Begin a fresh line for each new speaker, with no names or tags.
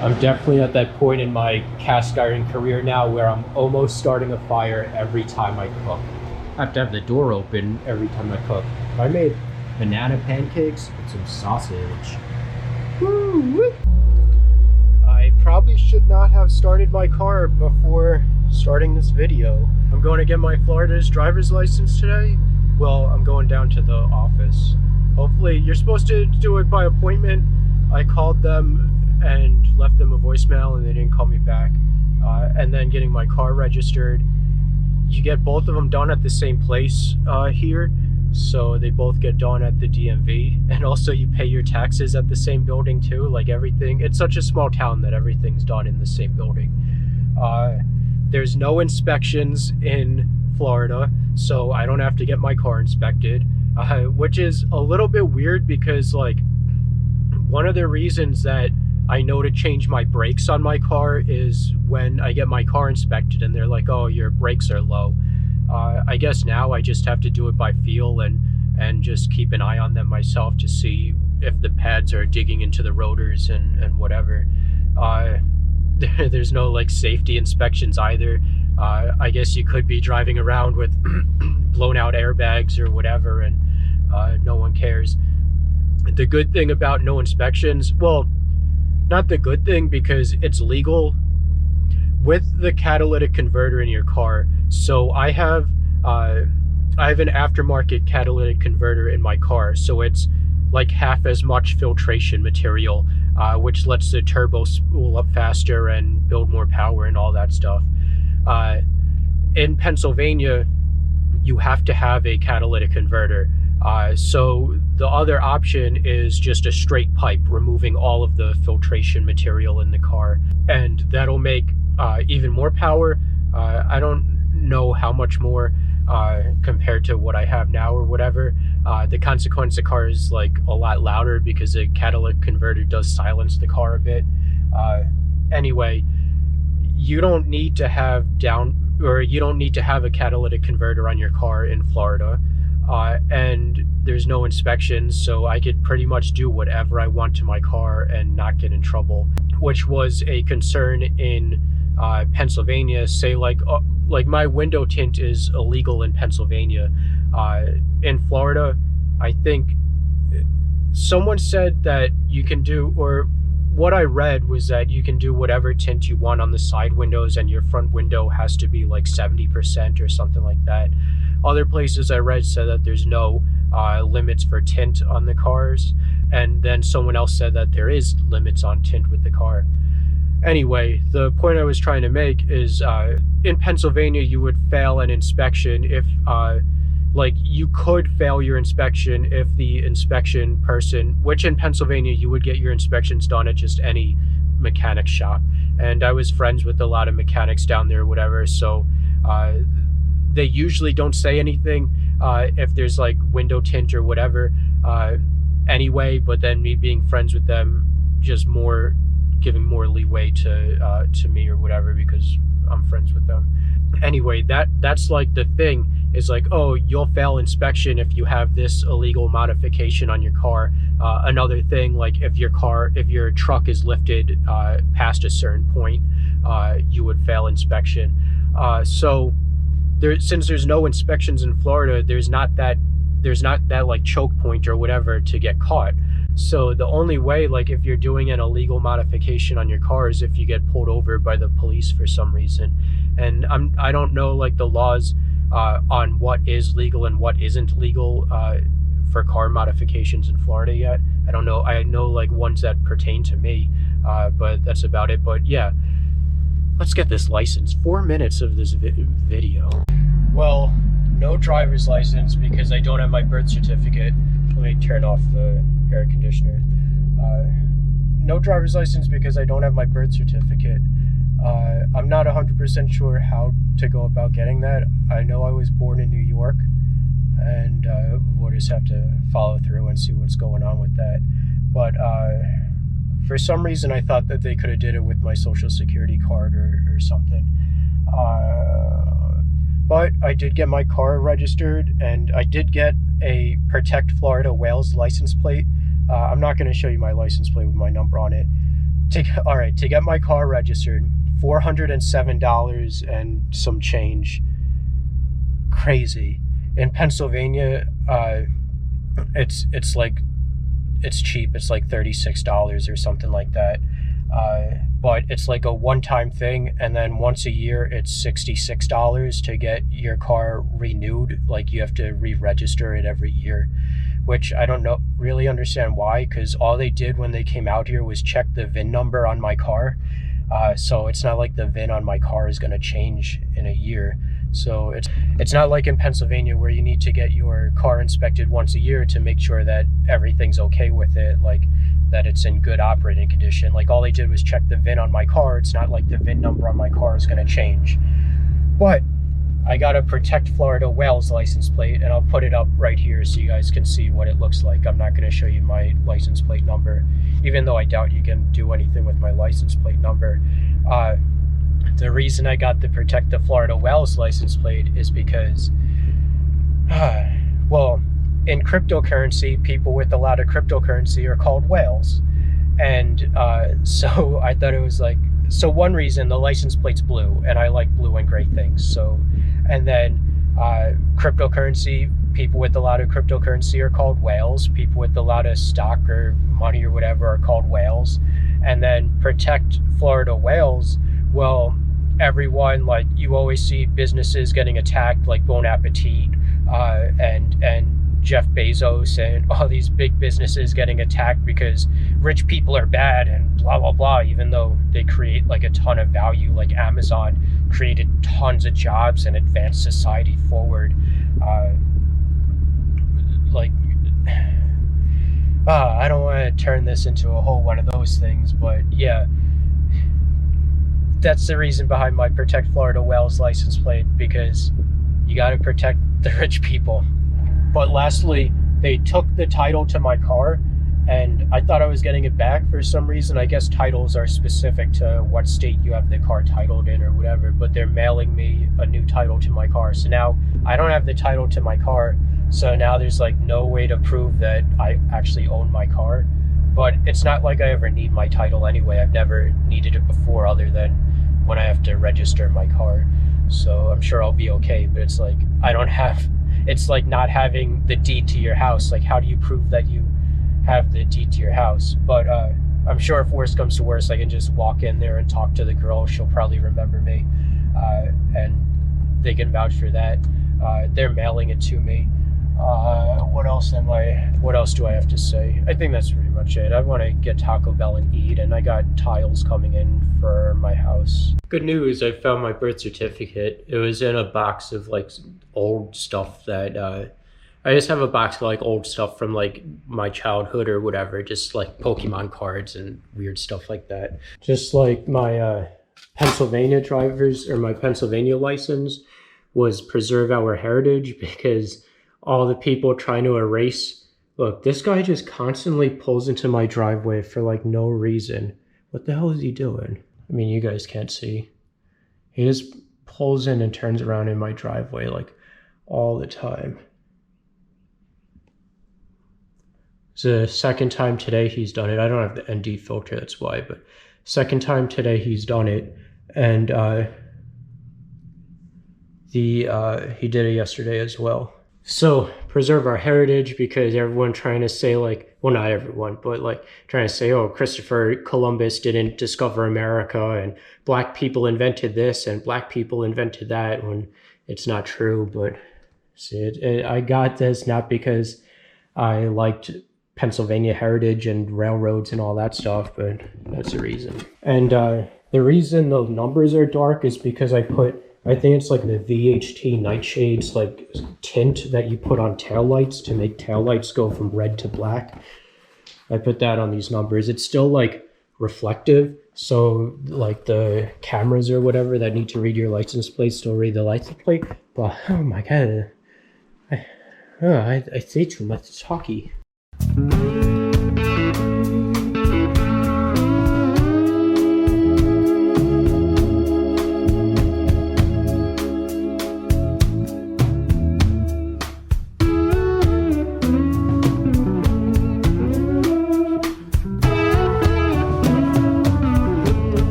I'm definitely at that point in my cast iron career now where I'm almost starting a fire every time I cook. I have to have the door open every time I cook. I made banana pancakes with some sausage. Woo! I probably should not have started my car before starting this video. I'm going to get my Florida's driver's license today. Well, I'm going down to the office. Hopefully, you're supposed to do it by appointment. I called them and left them a voicemail and they didn't call me back. And then getting my car registered. You get both of them done at the same place here. So they both get done at the DMV. And also you pay your taxes at the same building too. Like everything, it's such a small town that everything's done in the same building. There's no inspections in Florida, so I don't have to get my car inspected. Which is a little bit weird because like one of the reasons that I know to change my brakes on my car is when I get my car inspected and they're like, oh, your brakes are low. I guess now I just have to do it by feel and just keep an eye on them myself to see if the pads are digging into the rotors and whatever. There's no like safety inspections either. I guess you could be driving around with blown out airbags or whatever and no one cares. The good thing about no inspections, well, not the good thing because it's legal with the catalytic converter in your car. So I have an aftermarket catalytic converter in my car, so it's like half as much filtration material, which lets the turbo spool up faster and build more power and all that stuff. In Pennsylvania, you have to have a catalytic converter. So the other option is just a straight pipe, removing all of the filtration material in the car, and that'll make even more power. I don't know how much more compared to what I have now or whatever. The consequence the car is like a lot louder because a catalytic converter does silence the car a bit. Anyway, you don't need to have a catalytic converter on your car in Florida. And there's no inspections, so I could pretty much do whatever I want to my car and not get in trouble, which was a concern in Pennsylvania. Say like my window tint is illegal in Pennsylvania. In Florida, I think someone said that you can do, or what I read was that you can do whatever tint you want on the side windows and your front window has to be like 70% or something like that. Other places I read said that there's no limits for tint on the cars, and then someone else said that there is limits on tint with the car. Anyway, the point I was trying to make is in Pennsylvania you would fail an inspection if like you could fail your inspection if the inspection person, which in Pennsylvania you would get your inspections done at just any mechanic shop, and I was friends with a lot of mechanics down there or whatever, so they usually don't say anything if there's like window tint or whatever anyway, but then me being friends with them just giving more leeway to me or whatever because I'm friends with them. Anyway, that's like the thing is like, oh, you'll fail inspection if you have this illegal modification on your car. Another thing, like if your truck is lifted past a certain point, you would fail inspection. So since there's no inspections in Florida, there's not that like choke point or whatever to get caught. So the only way, like if you're doing an illegal modification on your car, is if you get pulled over by the police for some reason. And I don't know like the laws on what is legal and what isn't legal for car modifications in Florida yet. I don't know. I know like ones that pertain to me, but that's about it. But yeah, let's get this license. 4 minutes of this video. Well, no driver's license because I don't have my birth certificate. Let me turn off the air conditioner. No driver's license because I don't have my birth certificate. I'm not 100% sure how to go about getting that. I know I was born in New York, and we'll just have to follow through and see what's going on with that. But for some reason, I thought that they could have did it with my social security card or something. But I did get my car registered, and I did get a Protect Florida Wales license plate. I'm not going to show you my license plate with my number on it. All right, to get my car registered, $407 and some change. Crazy. In Pennsylvania, it's cheap. It's like $36 or something like that. But it's like a one-time thing, and then once a year it's $66 to get your car renewed. Like you have to re-register it every year, which I don't really understand why, because all they did when they came out here was check the VIN number on my car. So it's not like the VIN on my car is going to change in a year. So it's not like in Pennsylvania where you need to get your car inspected once a year to make sure that everything's okay with it, like that it's in good operating condition. Like all they did was check the VIN on my car. It's not like the VIN number on my car is going to change. But I got a Protect Florida Wales license plate, and I'll put it up right here so you guys can see what it looks like. I'm not going to show you my license plate number, even though I doubt you can do anything with my license plate number. The reason I got the Protect the Florida Wales license plate is because, well, in cryptocurrency, people with a lot of cryptocurrency are called whales. And so I thought it was like, so one reason the license plate's blue, and I like blue and gray things. So, and then cryptocurrency, people with a lot of cryptocurrency are called whales. People with a lot of stock or money or whatever are called whales. And then Protect Florida Whales, well, everyone, like you always see businesses getting attacked, like Bon Appetit and Jeff Bezos and all these big businesses getting attacked because rich people are bad and blah blah blah, even though they create like a ton of value. Like Amazon created tons of jobs and advanced society forward. I don't want to turn this into a whole one of those things, but yeah, that's the reason behind my Protect Florida Wales license plate, because you got to protect the rich people. But lastly, they took the title to my car, and I thought I was getting it back for some reason. I guess titles are specific to what state you have the car titled in or whatever, but they're mailing me a new title to my car. So now I don't have the title to my car, so now there's like no way to prove that I actually own my car. But it's not like I ever need my title anyway. I've never needed it before, other than when I have to register my car. So I'm sure I'll be okay, but it's like I don't have, it's like not having the deed to your house. Like, how do you prove that you have the deed to your house? But I'm sure if worst comes to worst, I can just walk in there and talk to the girl. She'll probably remember me, and they can vouch for that. They're mailing it to me. What else do I have to say? I think that's pretty much it. I want to get Taco Bell and eat, and I got tiles coming in for my house. Good news, I found my birth certificate. It was in a box of like old stuff that I just have a box of like old stuff from like my childhood or whatever, just like Pokemon cards and weird stuff like that. Just like my Pennsylvania my Pennsylvania license was preserve our heritage, because all the people trying to erase. Look, this guy just constantly pulls into my driveway for like no reason. What the hell is he doing? I mean, you guys can't see. He just pulls in and turns around in my driveway like all the time. It's the second time today he's done it. I don't have the ND filter, that's why, but second time today he's done it. And he did it yesterday as well. So preserve our heritage, because everyone trying to say like, well, not everyone, but like trying to say, oh, Christopher Columbus didn't discover America and black people invented this and black people invented that, when it's not true. But see, I got this not because I liked Pennsylvania heritage and railroads and all that stuff, but that's the reason. And the reason the numbers are dark is because I think it's like the VHT nightshades like tint that you put on taillights to make taillights go from red to black. I put that on these numbers. It's still like reflective, so like the cameras or whatever that need to read your license plate still read the license plate. But oh my god, I say too much talky.